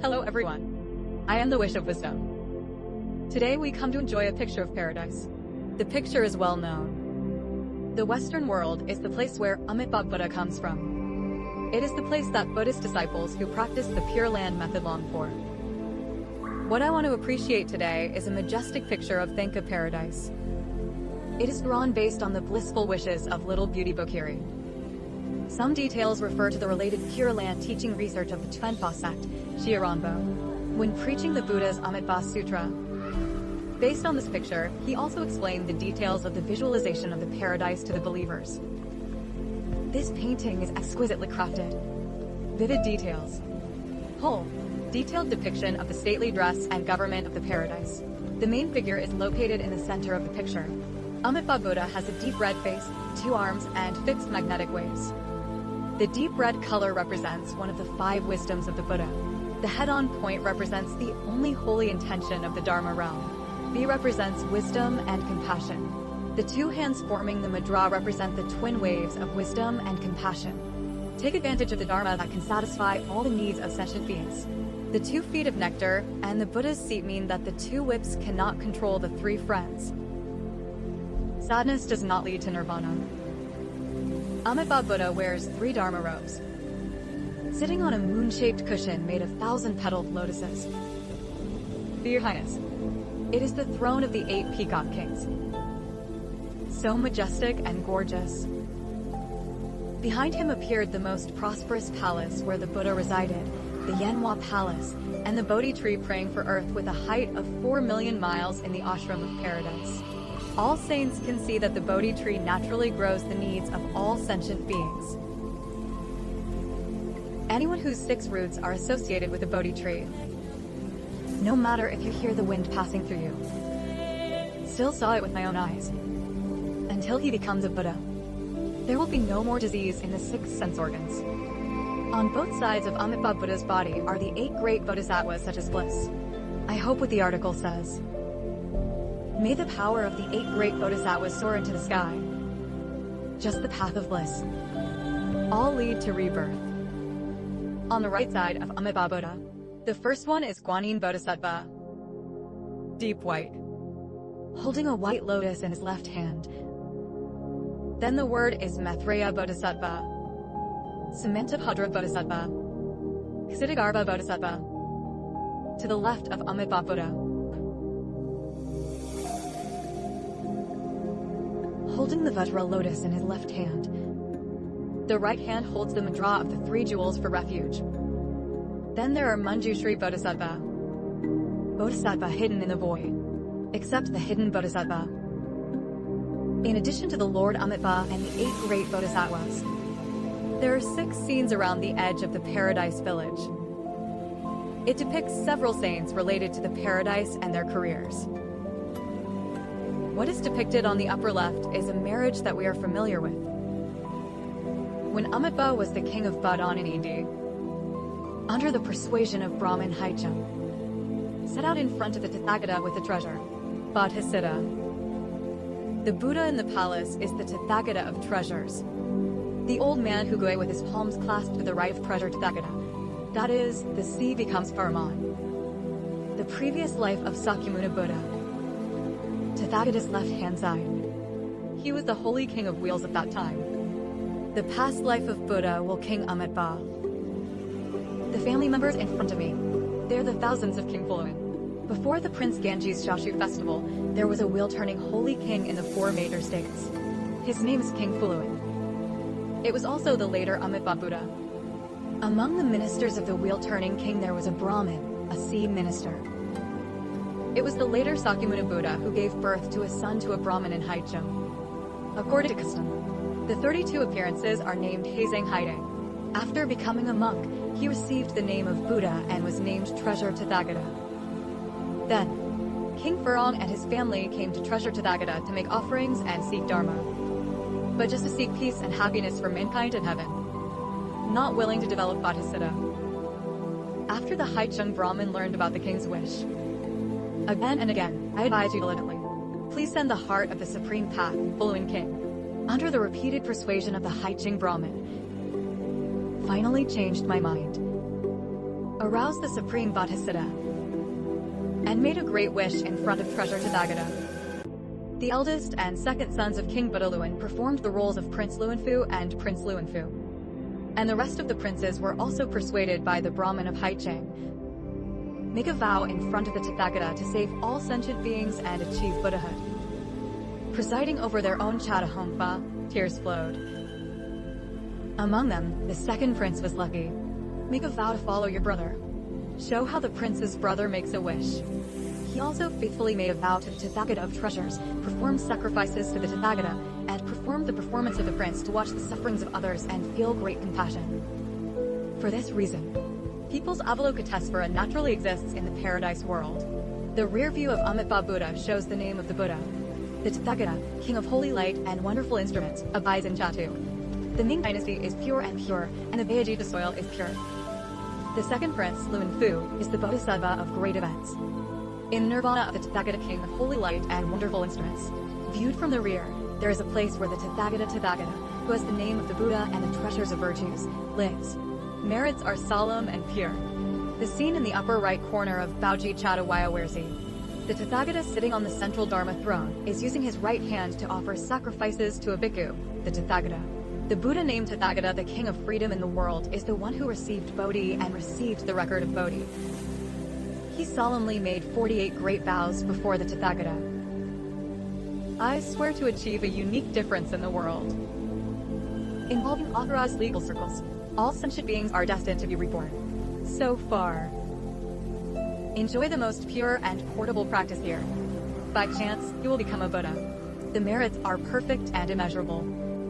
Hello everyone. I am the Wish of Wisdom. Today we come to enjoy a picture of paradise. The picture is well known. The Western world is the place where Amitabha Buddha comes from. It is the place that Buddhist disciples who practice the Pure Land method long for. What I want to appreciate today is a majestic picture of Thangka paradise. It is drawn based on the blissful wishes of little beauty Bokiri. Some details refer to the related Pure Land teaching research of the Thangka sect, Shiranbo, when preaching the Buddha's Amitabha Sutra. Based on this picture, he also explained the details of the visualization of the paradise to the believers. This painting is exquisitely crafted. Vivid details. Whole, detailed depiction of the stately dress and government of the paradise. The main figure is located in the center of the picture. Amitabha Buddha has a deep red face, 2 arms, and fixed magnetic waves. The deep red color represents one of the 5 wisdoms of the Buddha. The head-on point represents the only holy intention of the Dharma realm. B represents wisdom and compassion. The 2 hands forming the mudra represent the twin waves of wisdom and compassion. Take advantage of the Dharma that can satisfy all the needs of sentient beings. The 2 feet of nectar and the Buddha's seat mean that the 2 whips cannot control the 3 friends. Sadness does not lead to nirvana. Amitabha Buddha wears 3 Dharma robes, sitting on a moon-shaped cushion made of 1,000-petaled lotuses. Your Highness, it is the throne of the 8 peacock kings. So majestic and gorgeous. Behind him appeared the most prosperous palace where the Buddha resided, the Yanhua Palace, and the Bodhi tree praying for earth with a height of 4 million miles in the ashram of paradise. All saints can see that the Bodhi tree naturally grows the needs of all sentient beings. Anyone whose 6 roots are associated with the Bodhi tree, no matter if you hear the wind passing through you, still saw it with my own eyes. Until he becomes a Buddha, there will be no more disease in the 6 sense organs. On both sides of Amitabha Buddha's body are the 8 great bodhisattvas such as bliss. I hope what the article says. May the power of the 8 great bodhisattvas soar into the sky. Just the path of bliss. All lead to rebirth. On the right side of Amitabha Buddha, the first one is Guanyin Bodhisattva. Deep white, holding a white lotus in his left hand. Then the word is Maitreya Bodhisattva, Samantabhadra Bodhisattva, Ksitigarbha Bodhisattva. To the left of Amitabha Buddha, holding the Vajra lotus in his left hand. The right hand holds the mudra of the 3 jewels for refuge. Then there are Manjushri Bodhisattva, Bodhisattva hidden in the void, except the hidden Bodhisattva. In addition to the Lord Amitabha and the 8 great bodhisattvas, there are 6 scenes around the edge of the paradise village. It depicts several saints related to the paradise and their careers. What is depicted on the upper left is a marriage that we are familiar with. When Amitabha was the king of Badon in India, under the persuasion of Brahmin Haicham, set out in front of the Tathagata with the treasure, Bodhisiddha. The Buddha in the palace is the Tathagata of treasures. The old man who goes with his palms clasped to the right of treasure Tathagata. That is, the sea becomes Paraman. The previous life of Sakyamuni Buddha, Tathagata's left-hand side. He was the holy king of wheels at that time. The past life of Buddha will King Amitabha. The family members in front of me, they're the thousands of King Fuluin. Before the Prince Ganges Shashu festival, there was a wheel-turning holy king in the 4 major states. His name is King Fuluin. It was also the later Amitabha Buddha. Among the ministers of the wheel-turning king there was a Brahmin, a sea minister. It was the later Sakyamuni Buddha who gave birth to a son to a Brahmin in Haicham. According to custom, the 32 appearances are named Hazang Haidang. After becoming a monk, he received the name of Buddha and was named Treasure Tathagata. Then, King Furong and his family came to Treasure Tathagata to make offerings and seek Dharma. But just to seek peace and happiness for mankind in heaven. Not willing to develop Bodhisiddha. After the Haichung Brahmin learned about the king's wish, again and again, I advise you diligently. Please send the heart of the supreme path, Fuluin King. Under the repeated persuasion of the Haichung Brahmin, finally changed my mind. aroused the supreme Bodhisattva, and made a great wish in front of treasure Tathagata. The eldest and second sons of King Buddha Luan performed the roles of Prince Luanfu and Prince Luanfu. And the rest of the princes were also persuaded by the Brahmin of Haichang. Make a vow in front of the Tathagata to save all sentient beings and achieve Buddhahood. Presiding over their own Chattahongpa, tears flowed. Among them, the second prince was lucky. Make a vow to follow your brother. Show how the prince's brother makes a wish. He also faithfully made a vow to the Tathagata of treasures, performed sacrifices to the Tathagata, and performed the performance of the prince to watch the sufferings of others and feel great compassion. For this reason, people's Avalokitesvara naturally exists in the paradise world. The rear view of Amitabha Buddha shows the name of the Buddha. The Tathagata, king of holy light and wonderful instruments, abides in Chatu. The Ming dynasty is pure, and the Bayajita soil is pure. The second prince, Luanfu, is the Bodhisattva of great events. In Nirvana of the Tathagata king of holy light and wonderful instruments, viewed from the rear, there is a place where the Tathagata, who has the name of the Buddha and the treasures of virtues, lives. Merits are solemn and pure. The scene in the upper right corner of Bauji Chattawaya the Tathagata sitting on the central Dharma throne is using his right hand to offer sacrifices to a bhikkhu, the Tathagata. The Buddha named Tathagata, the king of freedom in the world, is the one who received Bodhi and received the record of Bodhi. He solemnly made 48 great vows before the Tathagata. I swear to achieve a unique difference in the world. Involving authorized legal circles, all sentient beings are destined to be reborn. So far. Enjoy the most pure and portable practice here. By chance, you will become a Buddha. The merits are perfect and immeasurable.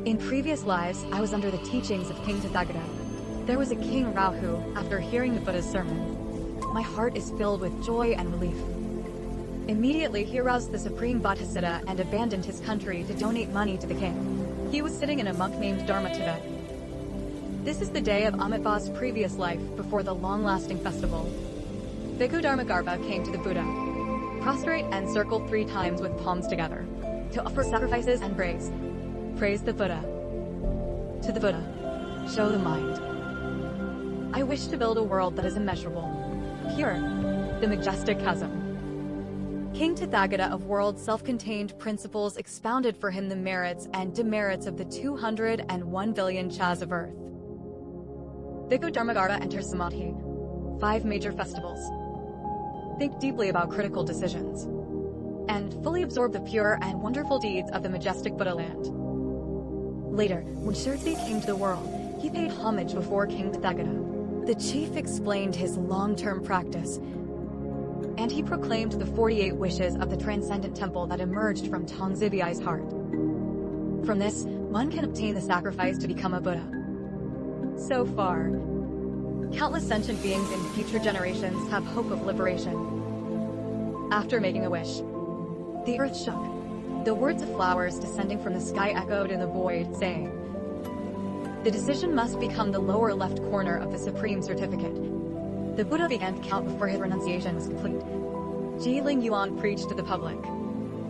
In previous lives, I was under the teachings of King Tathagata. There was a King Rahu after hearing the Buddha's sermon. My heart is filled with joy and relief. Immediately, he aroused the supreme Bodhisattva and abandoned his country to donate money to the king. He was sitting in a monk named Dharma Tibet. This is the day of Amitabha's previous life before the long-lasting festival. Bhikkhu Dharmagarbha came to the Buddha, prostrate and circled 3 times with palms together, to offer sacrifices and praise. Praise the Buddha. To the Buddha, show the mind. I wish to build a world that is immeasurable, pure, the majestic chasm. King Tathagata of world self-contained principles expounded for him the merits and demerits of the 201 billion chas of earth. Bhikkhu Dharmagarbha enters Samadhi. 5 major festivals. Think deeply about critical decisions, and fully absorb the pure and wonderful deeds of the majestic Buddha land. Later, when Shirtsi came to the world, he paid homage before King Tathagata. The chief explained his long-term practice, and he proclaimed the 48 wishes of the transcendent temple that emerged from Tongzibai's heart. From this, one can obtain the sacrifice to become a Buddha. So far, countless sentient beings in future generations have hope of liberation. After making a wish, the earth shook. The words of flowers descending from the sky echoed in the void, saying, "The decision must become the lower left corner of the Supreme Certificate." The Buddha began to count before his renunciation was complete. Ji Ling Yuan preached to the public.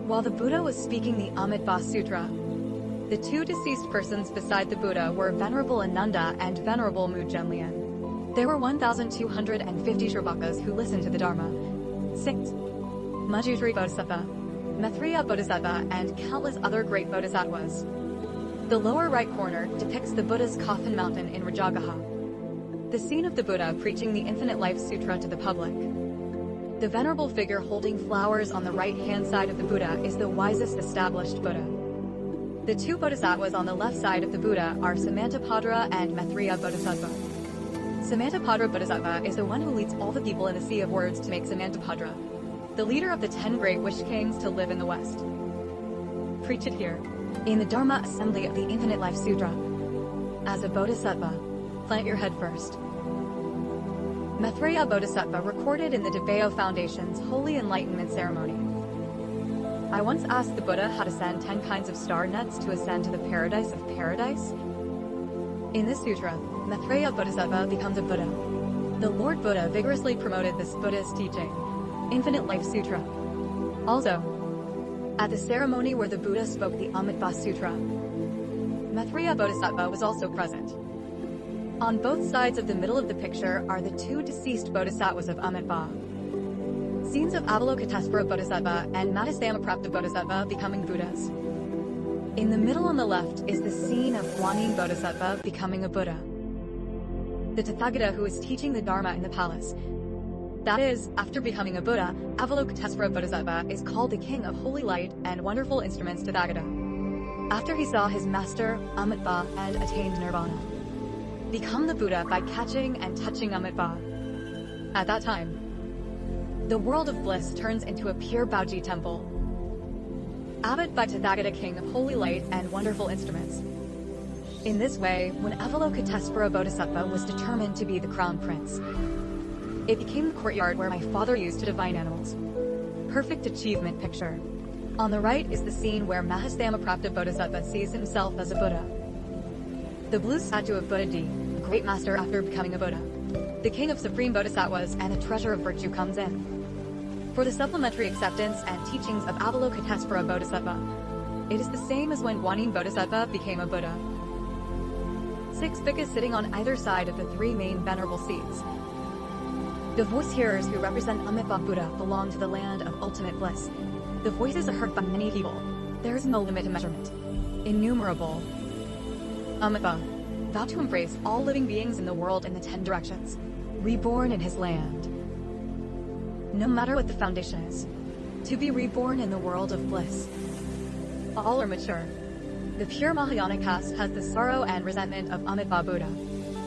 While the Buddha was speaking the Amitabha Sutra, the 2 deceased persons beside the Buddha were Venerable Ananda and Venerable Mujamlian. There were 1,250 Shravakas who listened to the Dharma. Saints, Manjushri Bodhisattva, Maitreya Bodhisattva, and countless other great bodhisattvas. The lower right corner depicts the Buddha's coffin mountain in Rajagaha, the scene of the Buddha preaching the Infinite Life Sutra to the public. The venerable figure holding flowers on the right-hand side of the Buddha is the wisest established Buddha. The 2 bodhisattvas on the left side of the Buddha are Samantabhadra and Maitreya Bodhisattva. Samantabhadra Bodhisattva is the one who leads all the people in the sea of words to make Samantabhadra, the leader of the 10 great wish kings to live in the West. Preach it here, in the Dharma Assembly of the Infinite Life Sutra. As a bodhisattva, plant your head first. Maitreya Bodhisattva recorded in the DeBeo Foundation's Holy Enlightenment Ceremony. I once asked the Buddha how to send 10 kinds of star nets to ascend to the paradise of paradise. In this sutra, Maitreya Bodhisattva becomes a Buddha. The Lord Buddha vigorously promoted this Buddhist teaching, Infinite Life Sutra. Also, at the ceremony where the Buddha spoke the Amitabha Sutra, Maitreya Bodhisattva was also present. On both sides of the middle of the picture are the two deceased bodhisattvas of Amitabha. Scenes of Avalokiteshvara Bodhisattva and Madhyamaprapta Bodhisattva becoming Buddhas. In the middle on the left is the scene of Guanyin Bodhisattva becoming a Buddha. The Tathagata who is teaching the Dharma in the palace. That is, after becoming a Buddha, Avalokiteshvara Bodhisattva is called the king of holy light and wonderful instruments Tathagata. After he saw his master, Amitabha, and attained nirvana. Become the Buddha by catching and touching Amitabha. At that time, the world of bliss turns into a pure Bauji temple. Abbot by Tathagata king of holy light and wonderful instruments. In this way, when Avalokiteshvara Bodhisattva was determined to be the crown prince, it became the courtyard where my father used to divine animals. Perfect achievement picture. On the right is the scene where Madhyamaprapta Bodhisattva sees himself as a Buddha. The blue statue of Buddha D, the great master after becoming a Buddha. The king of supreme bodhisattvas and the treasure of virtue comes in. For the supplementary acceptance and teachings of Avalokiteshvara Bodhisattva, it is the same as when Guanyin Bodhisattva became a Buddha. 6 bhikkhus sitting on either side of the 3 main venerable seats. The voice hearers who represent Amitabha Buddha belong to the land of ultimate bliss. The voices are heard by many people. There is no limit to measurement. Innumerable. Amitabha, vow to embrace all living beings in the world in the 10 directions. Reborn in his land. No matter what the foundation is. To be reborn in the world of bliss. All are mature. The pure Mahayana caste has the sorrow and resentment of Amitabha Buddha.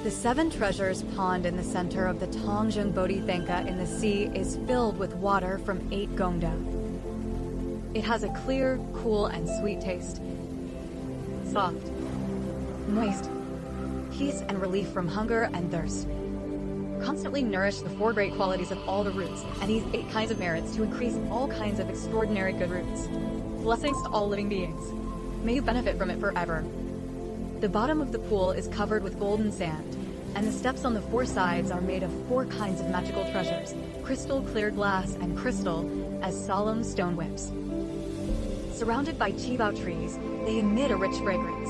The 7 treasures pond in the center of the Tongjung Bodhi Thangka in the sea is filled with water from 8 gongda. It has a clear, cool, and sweet taste. Soft. Moist. Peace and relief from hunger and thirst. Constantly nourish the 4 great qualities of all the roots, and these 8 kinds of merits to increase all kinds of extraordinary good roots. Blessings to all living beings. May you benefit from it forever. The bottom of the pool is covered with golden sand, and the steps on the 4 sides are made of 4 kinds of magical treasures, crystal, clear glass, and crystal, as solemn stone whips. Surrounded by chibao trees, they emit a rich fragrance.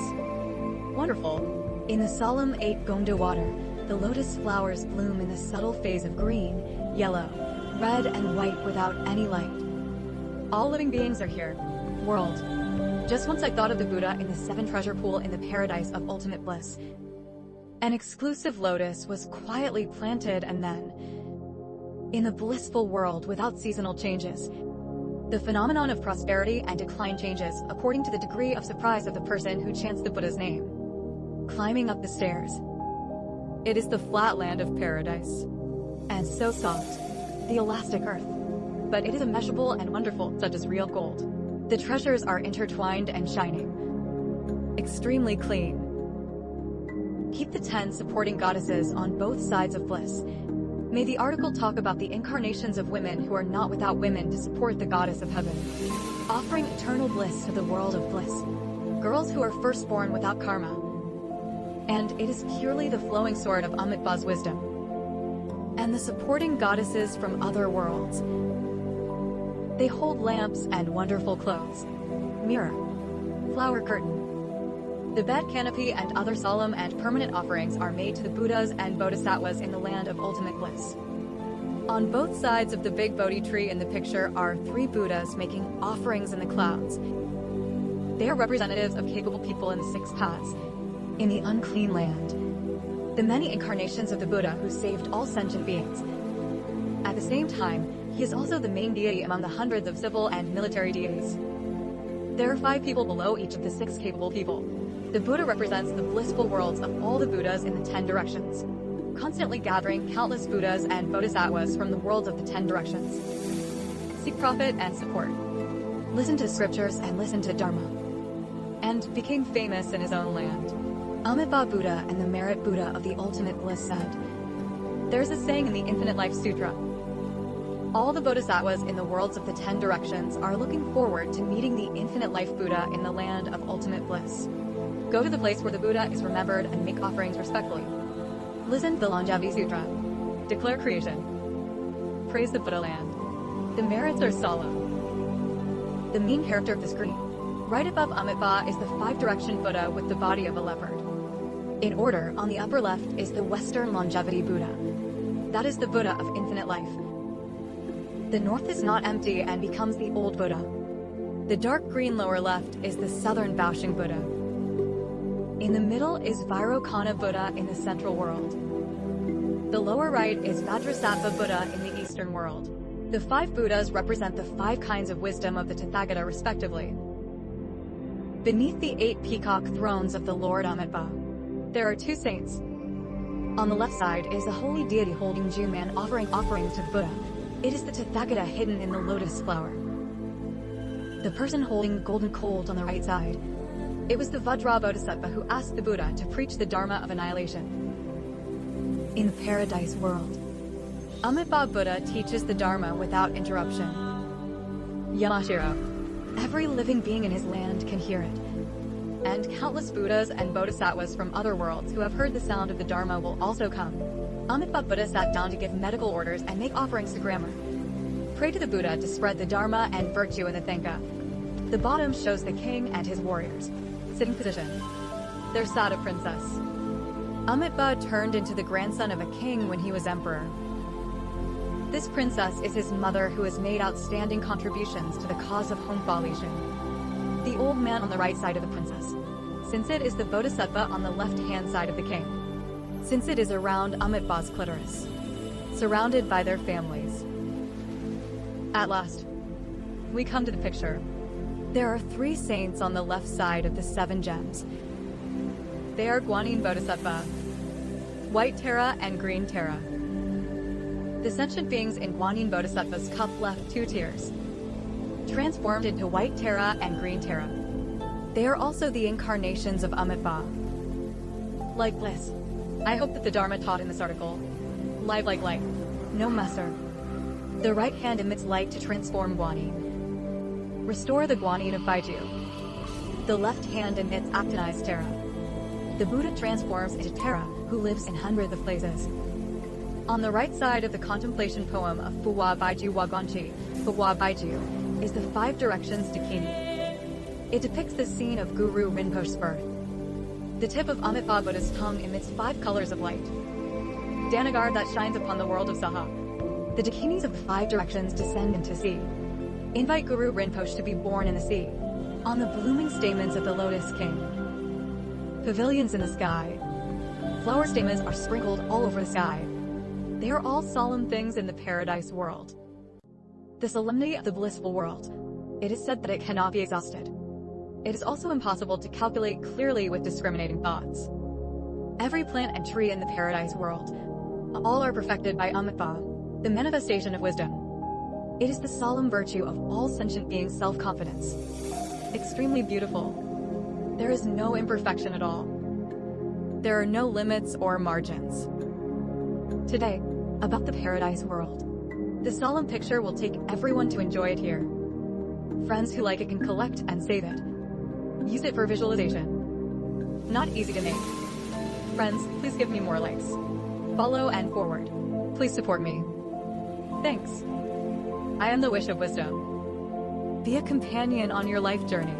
Wonderful. In the solemn 8 gongda water, the lotus flowers bloom in the subtle phase of green, yellow, red, and white without any light. All living beings are here. World. Just once I thought of the Buddha in the 7 treasure pool in the paradise of ultimate bliss. An exclusive lotus was quietly planted, and then, in the blissful world without seasonal changes, the phenomenon of prosperity and decline changes according to the degree of surprise of the person who chants the Buddha's name. Climbing up the stairs. It is the flat land of paradise. And so soft, the elastic earth. But it is immeasurable and wonderful, such as real gold. The treasures are intertwined and shining. Extremely clean. Keep the 10 supporting goddesses on both sides of bliss. May the article talk about the incarnations of women who are not without women to support the goddess of heaven. Offering eternal bliss to the world of bliss. Girls who are firstborn without karma. And it is purely the flowing sword of Amitabha's wisdom. And the supporting goddesses from other worlds. They hold lamps and wonderful clothes. Mirror. Flower curtain. The bed canopy and other solemn and permanent offerings are made to the Buddhas and Bodhisattvas in the land of ultimate bliss. On both sides of the big Bodhi tree in the picture are 3 Buddhas making offerings in the clouds. They are representatives of capable people in the 6 paths, in the unclean land. The many incarnations of the Buddha who saved all sentient beings. At the same time, he is also the main deity among the hundreds of civil and military deities. There are 5 people below each of the 6 capable people. The Buddha represents the blissful worlds of all the Buddhas in the 10 directions, constantly gathering countless Buddhas and Bodhisattvas from the worlds of the 10 directions. Seek profit and support. Listen to scriptures and listen to Dharma. And became famous in his own land. Amitabha Buddha and the Merit Buddha of the ultimate bliss said, there's a saying in the Infinite Life Sutra. All the Bodhisattvas in the worlds of the 10 directions are looking forward to meeting the Infinite Life Buddha in the land of ultimate bliss. Go to the place where the Buddha is remembered and make offerings respectfully. Listen to the Longevity Sutra. Declare creation. Praise the Buddha land. The merits are solemn. The main character of the screen. Right above Amitabha is the 5-direction Buddha with the body of a leopard. In order, on the upper left is the Western Longevity Buddha. That is the Buddha of infinite life. The north is not empty and becomes the old Buddha. The dark green lower left is the Southern Baosheng Buddha. In the middle is Vairocana Buddha in the central world. The lower right is Vajrasattva Buddha in the eastern world. The 5 Buddhas represent the 5 kinds of wisdom of the Tathagata respectively. Beneath the 8 peacock thrones of the Lord Amitabha, there are 2 saints. On the left side is a holy deity holding Juman offering offerings to Buddha. It is the Tathagata hidden in the lotus flower. The person holding golden coals on the right side. It was the Vajra Bodhisattva who asked the Buddha to preach the Dharma of annihilation. In the paradise world, Amitabha Buddha teaches the Dharma without interruption. Yamashiro. Every living being in his land can hear it. And countless Buddhas and Bodhisattvas from other worlds who have heard the sound of the Dharma will also come. Amitabha Buddha sat down to give medical orders and make offerings to grammar. Pray to the Buddha to spread the Dharma and virtue in the Thangka. The bottom shows the king and his warriors. Sitting position. There sat a princess. Amitabha turned into the grandson of a king when he was emperor. This princess is his mother who has made outstanding contributions to the cause of Hongpa Lishan. The old man on the right side of the princess, since it is the Bodhisattva on the left-hand side of the king, since it is around Amitabha's clitoris, surrounded by their families. At last, we come to the picture. There are 3 saints on the left side of the 7 gems. They are Guanyin Bodhisattva, White Tara and Green Tara. The sentient beings in Guanyin Bodhisattva's cup left 2 tears, transformed into White Tara and Green Tara. They are also the incarnations of Amitabha. Like bliss. I hope that the Dharma taught in this article. Live like light. No messer. The right hand emits light to transform Guanyin. Restore the Guanyin of Baiju. The left hand emits actinized Tara. The Buddha transforms into Tara, who lives in hundreds of places. On the right side of the contemplation poem of Fuwa Baiju Wagonchi, Fuwa Baiju, is the 5 directions Dakini. It depicts the scene of Guru Rinpoche's birth. The tip of Amitabha Buddha's tongue emits 5 colors of light. Danagar that shines upon the world of Saha. The Dakinis of the 5 directions descend into sea. Invite Guru Rinpoche to be born in the sea, on the blooming stamens of the Lotus King. Pavilions in the sky. Flower stamens are sprinkled all over the sky. They are all solemn things in the paradise world. The solemnity of the blissful world. It is said that it cannot be exhausted. It is also impossible to calculate clearly with discriminating thoughts. Every plant and tree in the paradise world, all are perfected by Amitabha, the manifestation of wisdom. It is the solemn virtue of all sentient beings' self-confidence. Extremely beautiful. There is no imperfection at all. There are no limits or margins. Today, about the paradise world. The solemn picture will take everyone to enjoy it here. Friends who like it can collect and save it. Use it for visualization. Not easy to make. Friends, please give me more likes. Follow and forward. Please support me. Thanks. I am the wish of wisdom. Be a companion on your life journey.